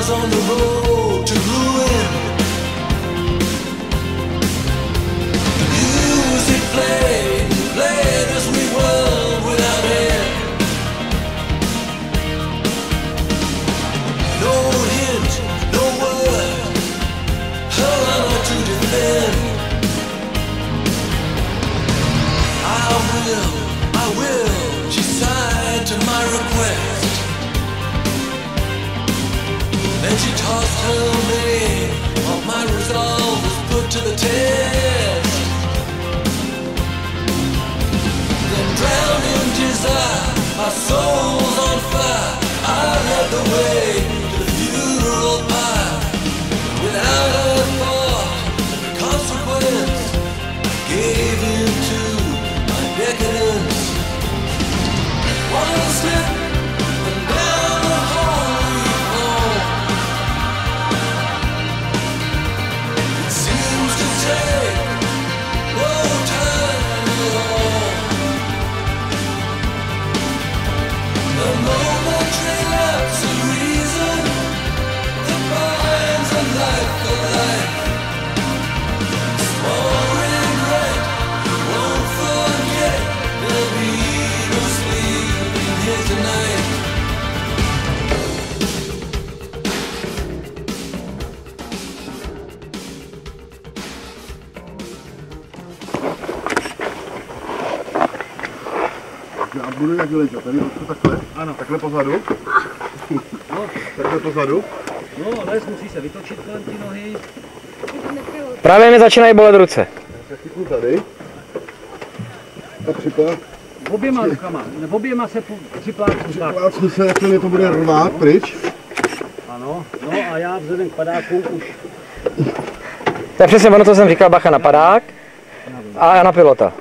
was on the road to ruin. The music played as we whirled without end. No hint, no word, her honor to defend. I will, she sighed to my request. Then she tossed her maid, all my resolve was put to the test. Then drowned in desire, our souls on fire, I led the way to the funeral pyre. Without a thought, the consequence, gave in to my decadence. One slip and down the hall we fall. It seems to take no time at all. The momentary lapse of reason that binds a life for life. Small regret, you won't forget. There'll be no sleeping here tonight. Já budu jak vyletět, tady takhle? Ano. Takhle pozadu? No. Takhle pozadu? No, les musí se vytočit kolem ty nohy. Právě mi začínají bolet ruce. Já chytnu tady. A připát. Oběma rukama, oběma se připlácnu tak. Připlácnu se, jak mě to bude rvát pryč. Ano, no a já vzhledem k padáku už. To je přesně ono, co jsem říkal, bacha na padák a na pilota.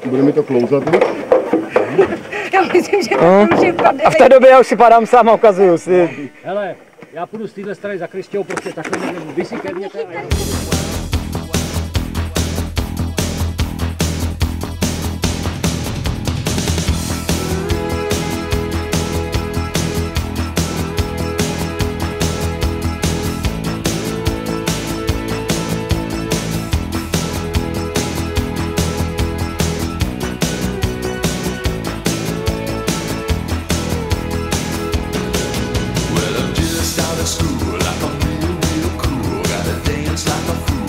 Bude mi to klouzat už? Já myslím, že to už je padne. A v té době já už si padám sám a ukazuju si. Hele, já půjdu z téhle strany za Kristějou, prostě takhle někde vysikevněte a já... Well, I'm just out of school, like I'm real cool. Gotta dance like a fool.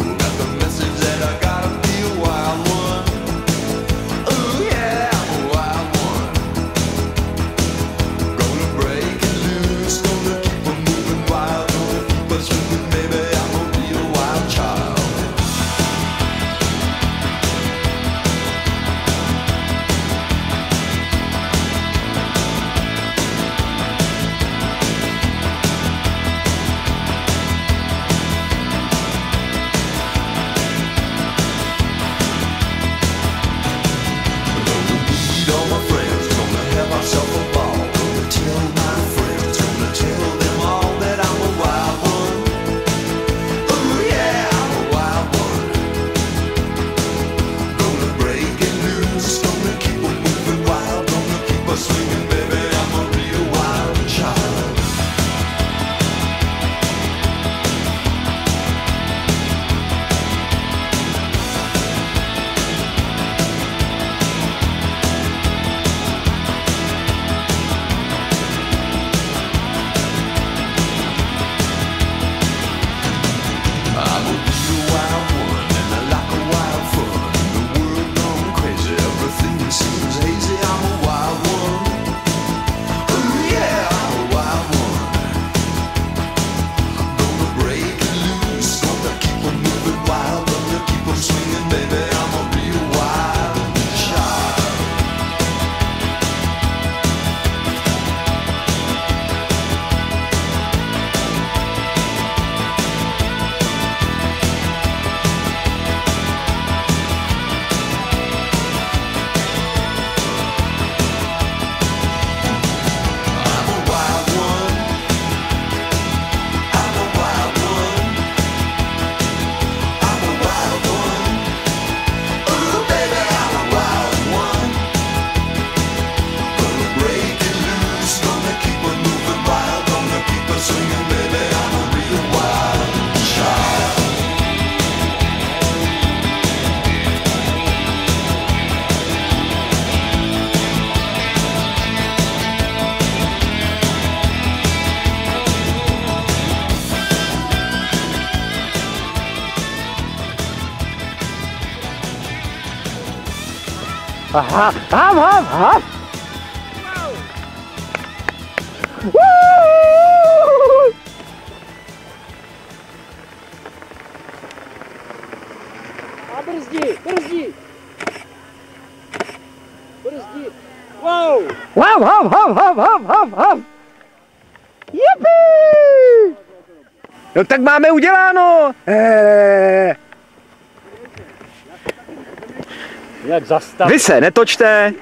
Aha, hav. A brzdí. Wow. Hav. Jipi! No tak máme uděláno. Jak zastav. Vy se netočte.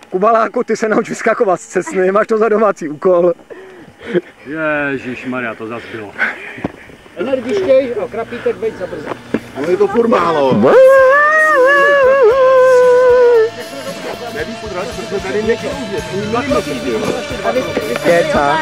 Kubaláku, ty se nauč vyskakovat z cesny, máš to za domácí úkol. Ježišmarja, to zas bylo. Energičtěj, krapítek, veď za brzo. No je to furt málo. Nevíš, protože tady někdo Keca.